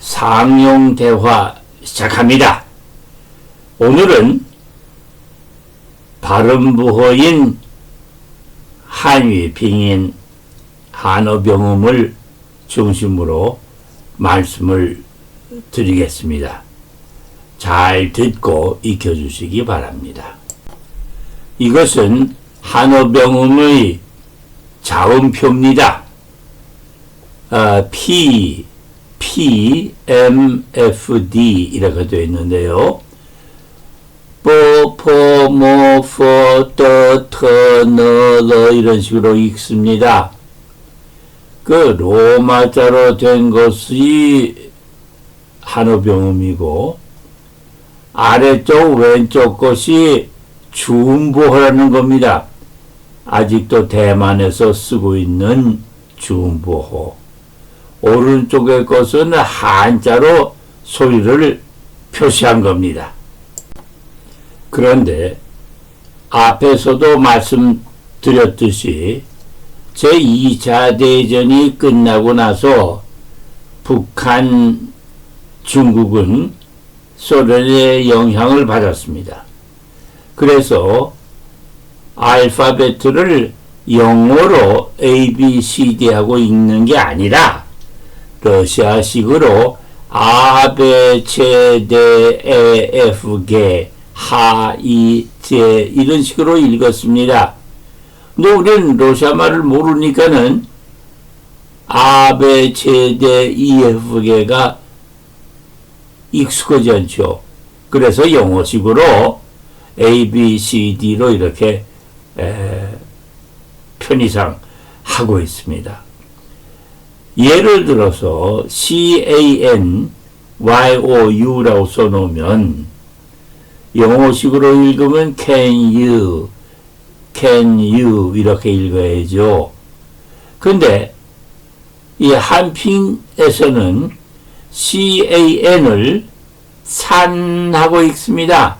상용대화 시작합니다. 오늘은 발음부호인 한위, 빙인, 한어병음을 중심으로 말씀을 드리겠습니다. 잘 듣고 익혀주시기 바랍니다. 이것은 한어병음의 자음표입니다. P, M, F, D 이렇게 되어 있는데요. 뽀, 포, 모, 포, 떠, 터, 너, 러 이런 식으로 읽습니다. 그 로마자로 된 것이 한어병음이고 아래쪽 왼쪽 것이 주음보호라는 겁니다. 아직도 대만에서 쓰고 있는 주음보호. 오른쪽의 것은 한자로 소리를 표시한 겁니다. 그런데 앞에서도 말씀드렸듯이 제2차 대전이 끝나고 나서 북한, 중국은 소련의 영향을 받았습니다. 그래서 알파벳을 영어로 A, B, C, D 하고 읽는 게 아니라 러시아식으로 아, 베, 체, 데, 에, 에프, 게, 하, 이, 제 이런 식으로 읽었습니다. 근데 우리는 러시아 말을 모르니까는 아, 베, 체, 데, 이, 에프, 게가 익숙하지 않죠. 그래서 영어식으로 A, B, C, D로 이렇게 편의상 하고 있습니다. 예를 들어서 CANYOU라고 써놓으면 영어식으로 읽으면 can you 이렇게 읽어야죠. 근데 이 한핑에서는 CAN을 산하고 읽습니다.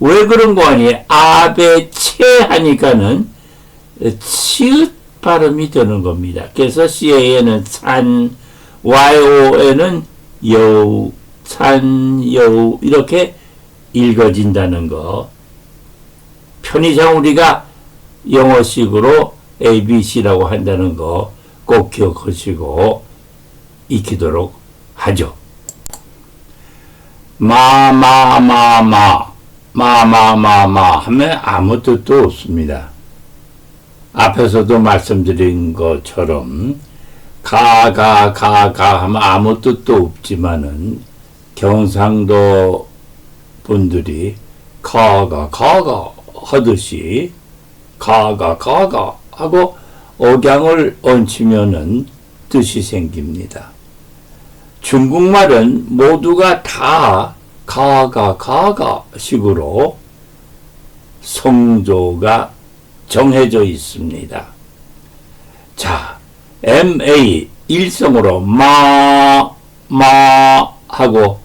왜 그런 거 아니에요? 아베체 하니까는 치읓 발음이 되는 겁니다. 그래서 CAN은 산, YON은 여우, 산, 여우 이렇게 읽어진다는 거. 편의상 우리가 영어식으로 ABC라고 한다는 거 꼭 기억하시고 익히도록 하죠. 마마마마 하면 아무 뜻도 없습니다. 앞에서도 말씀드린 것처럼 가 하면 아무 뜻도 없지만은 경상도 분들이 가가 하듯이 가가 하고 억양을 얹히면은 뜻이 생깁니다. 중국말은 모두가 다 가가 식으로 성조가 정해져 있습니다. 자, MA 일성으로 마 하고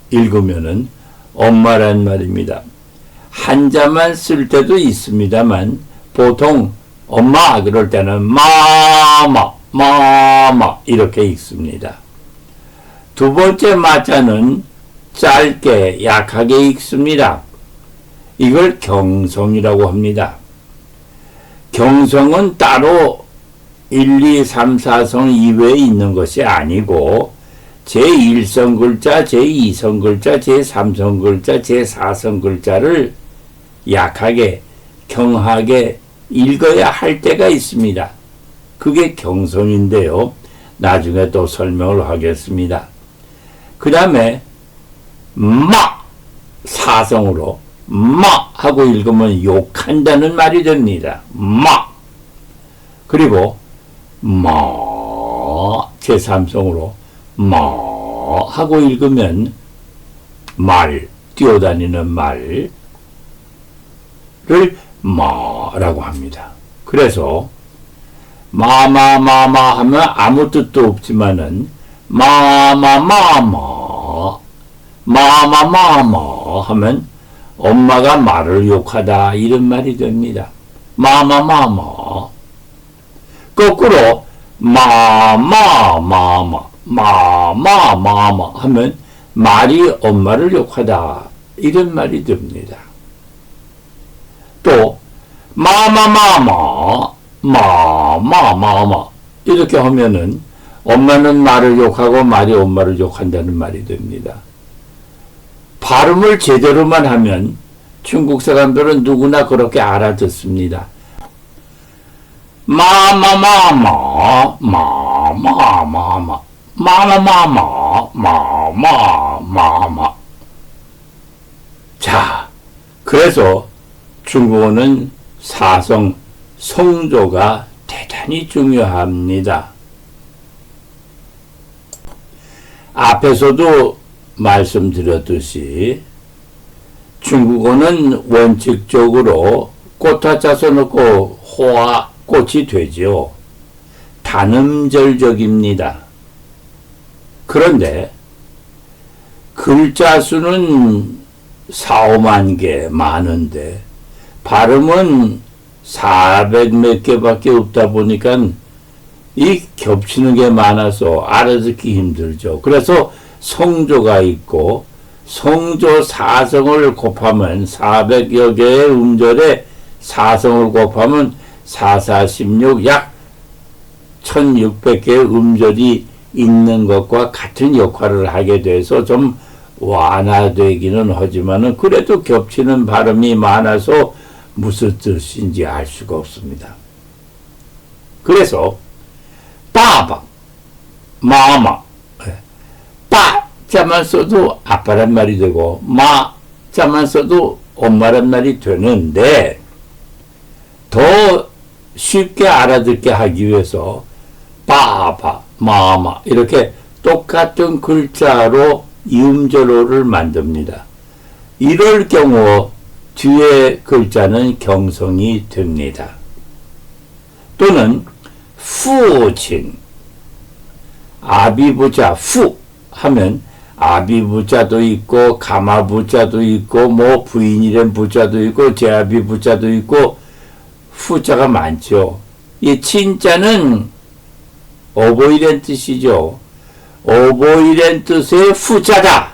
읽으면은 엄마란 말입니다. 한자만 쓸 때도 있습니다만 보통 엄마 그럴 때는 마마 이렇게 읽습니다. 두 번째 마자는 짧게 약하게 읽습니다. 이걸 경성이라고 합니다. 경성은 따로 1, 2, 3, 4성 이외에 있는 것이 아니고 제1성 글자, 제2성 글자, 제3성 글자, 제4성 글자를 약하게, 경하게 읽어야 할 때가 있습니다. 그게 경성인데요. 나중에 또 설명을 하겠습니다. 그 다음에 사성으로 하고 읽으면 욕한다는 말이 됩니다. 그리고 제3성으로 하고 읽으면 뛰어다니는 말을 라고 합니다. 그래서 하면 아무 뜻도 없지만은 하면 엄마가 말을 욕하다 이런 말이 됩니다. 거꾸로 하면 말이 엄마를 욕하다. 이런 말이 됩니다. 또, 이렇게 하면은 엄마는 말을 욕하고 말이 엄마를 욕한다는 말이 됩니다. 발음을 제대로만 하면 중국 사람들은 누구나 그렇게 알아듣습니다. 자, 그래서 중국어는 사성, 성조가 대단히 중요합니다. 앞에서도 말씀드렸듯이 중국어는 원칙적으로 꽃화자 써놓고 호와 꽃이 되죠. 단음절적입니다. 그런데 글자 수는 4, 5만 개 많은데 발음은 400 몇 개밖에 없다 보니까 이 겹치는 게 많아서 알아듣기 힘들죠. 그래서 성조가 있고 성조 사성을 곱하면 400여 개의 음절에 사성을 곱하면 4, 4, 16, 약 1600개의 음절이 있는 것과 같은 역할을 하게 돼서 좀 완화되기는 하지만은 그래도 겹치는 발음이 많아서 무슨 뜻인지 알 수가 없습니다. 그래서 빠바, 마마, 빠자만 써도 아빠란 말이 되고 마자만 써도 엄마란 말이 되는데 더 쉽게 알아듣게 하기 위해서 빠바, 마마 이렇게 똑같은 글자로 이음절호를 만듭니다. 이럴 경우 뒤에 글자는 경성이 됩니다. 또는父亲, 아비부자 후 하면 아비부자도 있고 가마부자도 있고 뭐 부인이란 부자도 있고 제아비부자도 있고 후자가 많죠. 이 친자는 어버이란 뜻이죠. 어버이란 뜻의 후자다.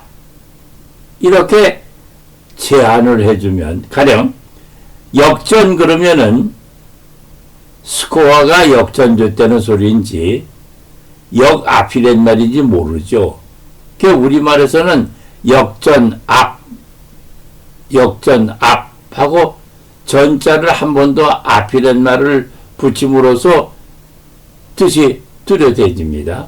이렇게 제안을 해주면 가령 역전 그러면은 스코어가 역전됐다는 소리인지 역 앞이란 말인지 모르죠. 그 우리말에서는 역전 앞 하고 전자를 한 번 더 앞이란 말을 붙임으로써 뜻이 뚜렷해집니다.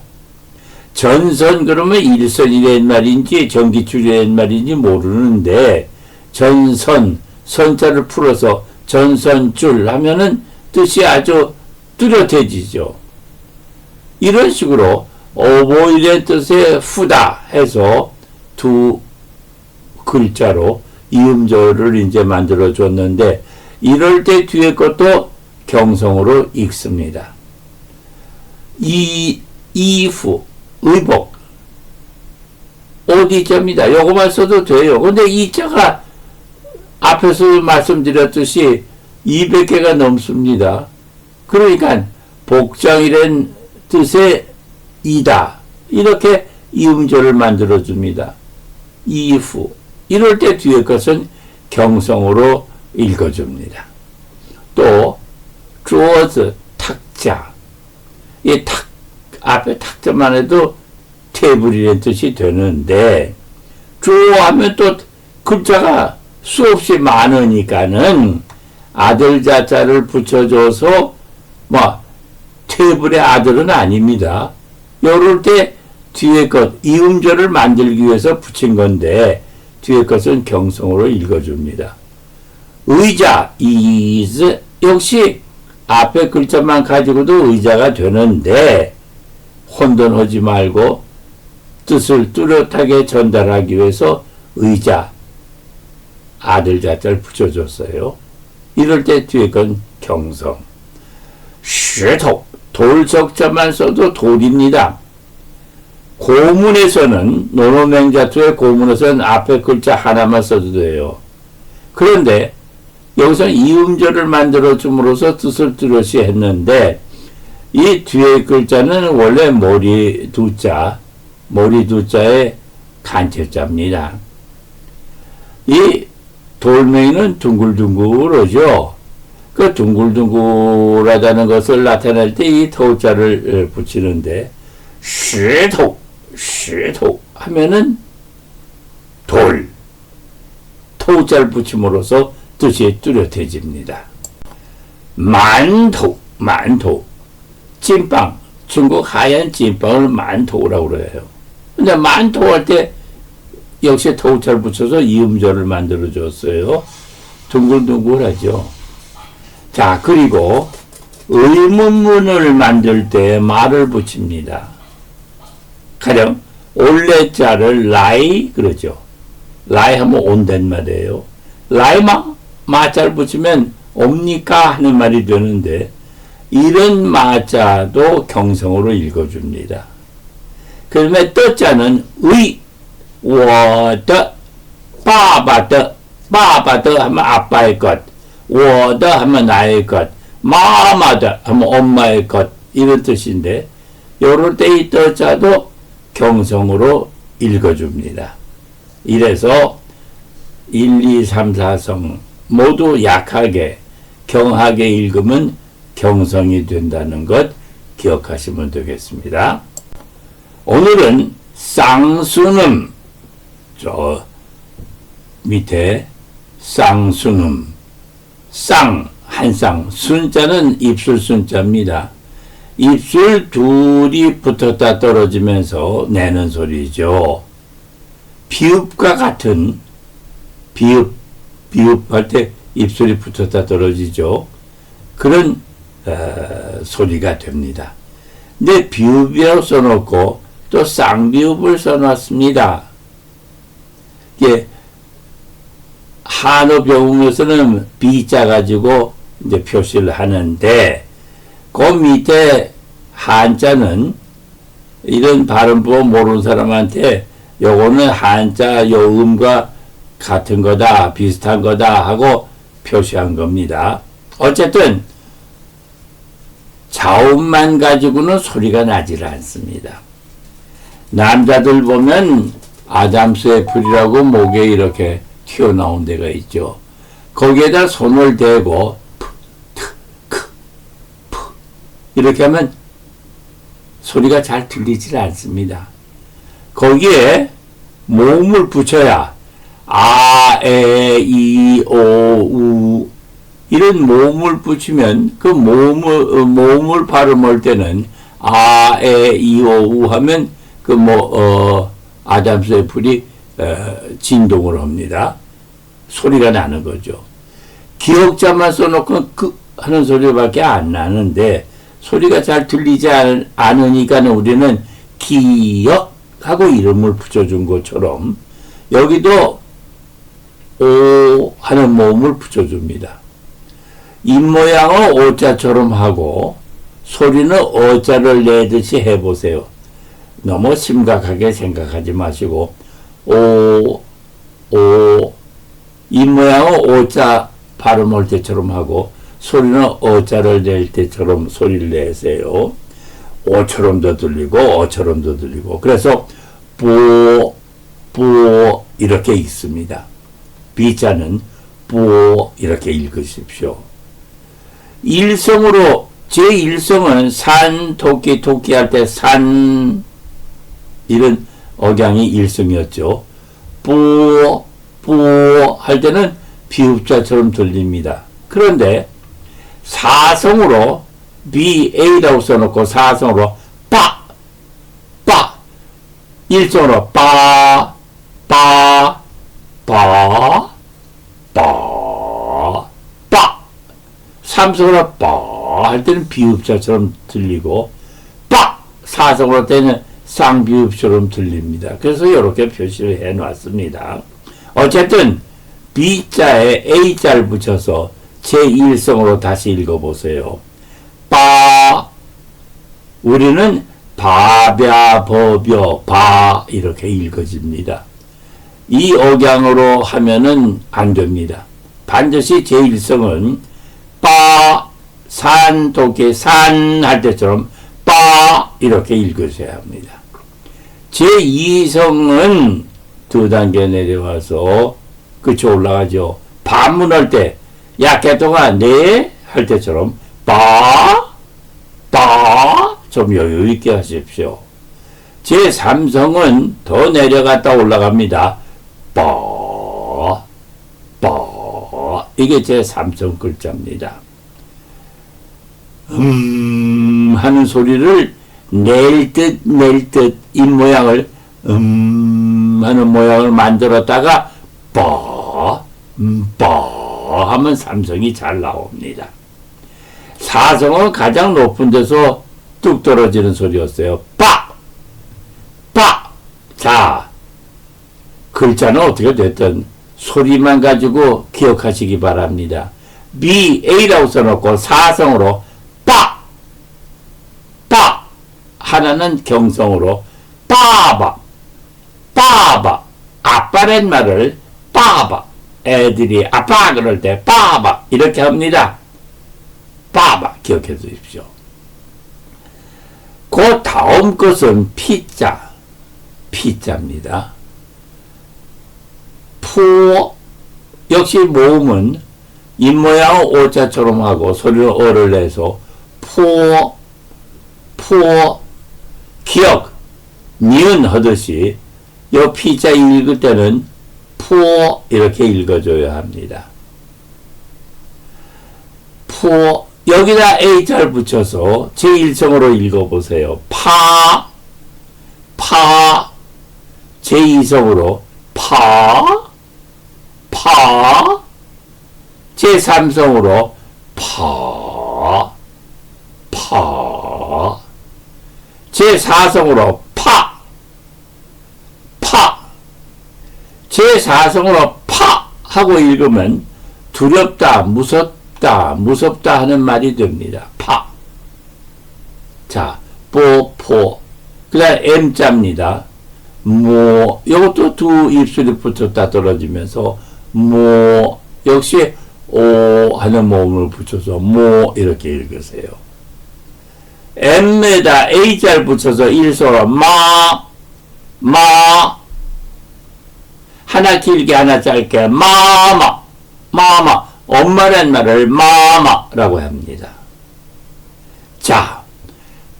전선 그러면 일선이란 말인지 전기줄이란 말인지 모르는데 전선, 선자를 풀어서 전선줄 하면은 뜻이 아주 뚜렷해지죠. 이런 식으로 어버이의 뜻의 후다 해서 두 글자로 이음절을 이제 만들어 줬는데 이럴 때 뒤에 것도 경성으로 읽습니다. 이후, 의복, 오디자입니다. 요거만 써도 돼요. 근데 이자가 앞에서 말씀드렸듯이 200개가 넘습니다. 그러니까 복장이란 뜻의 이다. 이렇게 이음절을 만들어줍니다. 이후. 이럴 때 뒤에 것은 경성으로 읽어줍니다. 또 주어즈, 탁자. 이 앞에 탁자만 해도 테이블이라는 뜻이 되는데 주어하면 또 글자가 수없이 많으니까는 아들 자자를 붙여줘서 테이블의 아들은 아닙니다. 이럴 때 뒤에 것 이음절을 만들기 위해서 붙인 건데 뒤에 것은 경성으로 읽어줍니다. 의자 is 역시 앞에 글자만 가지고도 의자가 되는데 혼돈하지 말고 뜻을 뚜렷하게 전달하기 위해서 의자 아들 자자를 붙여줬어요. 이럴 때 뒤에 건 경성. 쇠톱 돌적자만 써도 돌입니다. 고문에서는 노노맹자투의 고문에서는 앞에 글자 하나만 써도 돼요. 그런데 여기서 이음절을 만들어 줌으로써 뜻을 뚜렷이 했는데 이 뒤에 글자는 원래 머리 두자의 간체자입니다. 이 돌멩이는 둥글둥글하죠. 그 둥글둥글하다는 것을 나타낼 때 이 토자를 붙이는데 시토 하면은 돌, 토자를 붙임으로써 뜻이 뚜렷해집니다. 만토, 찐빵, 중국 하얀 찐빵을 만토라고 그래요. 근데 만토 할 때 역시 토자를 붙여서 이음절을 만들어 줬어요. 둥글둥글하죠. 자, 그리고 의문문을 만들 때 말을 붙입니다. 가령 올레자를 라이 그러죠. 라이 하면 온단 말이에요. 라이마 마자를 붙이면 옵니까 하는 말이 되는데 이런 마자도 경성으로 읽어줍니다. 그다음에 떠자는 의, 워더, 바바더 하면 아빠의 것, 워더 하면 나의 것, 마마더 하면 엄마의 것 이런 뜻인데 요럴 때 이 떠자도 경성으로 읽어줍니다. 이래서 1, 2, 3, 4성 모두 약하게 경하게 읽으면 경성이 된다는 것 기억하시면 되겠습니다. 오늘은 쌍순음, 저 밑에 쌍순음, 한쌍, 순자는 입술 순자입니다. 입술 둘이 붙었다 떨어지면서 내는 소리죠. 비읍과 같은 비읍할 때 입술이 붙었다 떨어지죠. 그런 소리가 됩니다. 근데 비읍이라고 써놓고 또 쌍비읍을 써놨습니다. 이게 한어 배우면서는 비자 가지고 이제 표시를 하는데 그 밑에 한자는 이런 발음법 모르는 사람한테 요거는 한자 요 음과 같은 거다 비슷한 거다 하고 표시한 겁니다. 어쨌든 자음만 가지고는 소리가 나질 않습니다. 남자들 보면 아담스 애플이라고 목에 이렇게 튀어나온 데가 있죠. 거기에다 손을 대고 이렇게 하면 소리가 잘 들리질 않습니다. 거기에 모음을 붙여야 아, 에, 이, 오, 우 이런 모음을 붙이면 그 모음을 발음할 때는 아, 에, 이, 오, 우 하면 그 아담스 애플이 진동을 합니다. 소리가 나는 거죠. 기억자만 써놓고 그 하는 소리밖에 안 나는데 소리가 잘 들리지 않으니까 우리는 기억하고 이름을 붙여준 것처럼 여기도 오 하는 모음을 붙여줍니다. 입모양을 오자처럼 하고 소리는 어자를 내듯이 해보세요. 너무 심각하게 생각하지 마시고 입모양을 오자 발음할 때처럼 하고 소리는 어자를 낼 때처럼 소리를 내세요. 오처럼도 들리고 어처럼도 들리고 그래서 보 이렇게 읽습니다. 비자는 보 이렇게 읽으십시오. 일성으로 제1성은 산, 토끼 할 때 산 이런 억양이 일성이었죠. 보 할 때는 비읍자처럼 들립니다. 그런데 사성으로 BA라고 써놓고 사성으로 빠 일성으로 빠 삼성으로 빠 할 때는 비읍자처럼 들리고 사성으로 할 때는 쌍비읍처럼 들립니다. 그래서 이렇게 표시를 해 놨습니다. 어쨌든 B자에 A자를 붙여서 제1성으로 다시 읽어보세요. 우리는 바벼 버벼 바 이렇게 읽어집니다. 이 억양으로 하면은 안 됩니다. 반드시 제1성은 산, 도끼, 산 할 때처럼 빠 이렇게 읽으셔야 합니다. 제2성은 두 단계 내려와서 끝이 올라가죠. 반문할 때 야 개똥아 네 할 때처럼 빠 좀 여유 있게 하십시오. 제3성은 더 내려갔다 올라갑니다. 빠 이게 제3성 글자입니다. 하는 소리를 낼 듯 입 모양을 하는 모양을 만들었다가 빠 하면 삼성이 잘 나옵니다. 사성은 가장 높은 데서 뚝 떨어지는 소리였어요. 빠! 자, 글자는 어떻게 됐든 소리만 가지고 기억하시기 바랍니다. A라고 써놓고 사성으로 빠! 하나는 경성으로 빠바 아빠란 말을 빠바 애들이 아빠 그럴 때 빠바 이렇게 합니다. 빠바 기억해 주십시오. 그 다음 것은 피자입니다. 푸 역시 모음은 입모양을 오자처럼 하고 소리를 어를 내서 푸 기억 니은 하듯이 요 피자 읽을 때는 푸 이렇게 읽어줘야 합니다. 푸 여기다 A자를 붙여서 제1성으로 읽어보세요. 파 제2성으로 파 제3성으로 파 제4성으로 파 제4성으로 파 하고 읽으면 두렵다, 무섭다 하는 말이 됩니다. 파. 자, 포. 그 다음 M자입니다. 모. 이것도 두 입술이 붙었다 떨어지면서 모. 역시 오 하는 모음을 붙여서 모 이렇게 읽으세요. M에다 A자를 붙여서 일서로 마. 하나 길게 하나 짧게 마마. 엄마란 말을 마마라고 합니다. 자,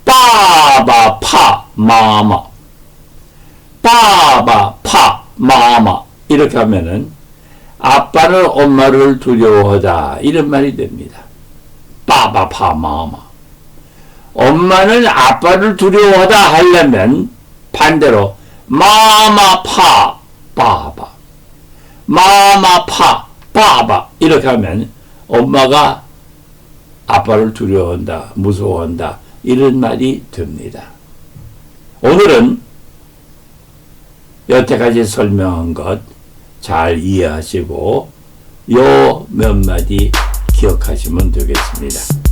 빠바 파 마마 이렇게 하면은 아빠는 엄마를 두려워하다 이런 말이 됩니다. 빠바 파 마마. 엄마는 아빠를 두려워하다 하려면 반대로 마마 파 빠바 마마 파 빠바 이렇게 하면 엄마가 아빠를 두려워한다, 무서워한다 이런 말이 됩니다. 오늘은 여태까지 설명한 것 잘 이해하시고 요 몇 마디 기억하시면 되겠습니다.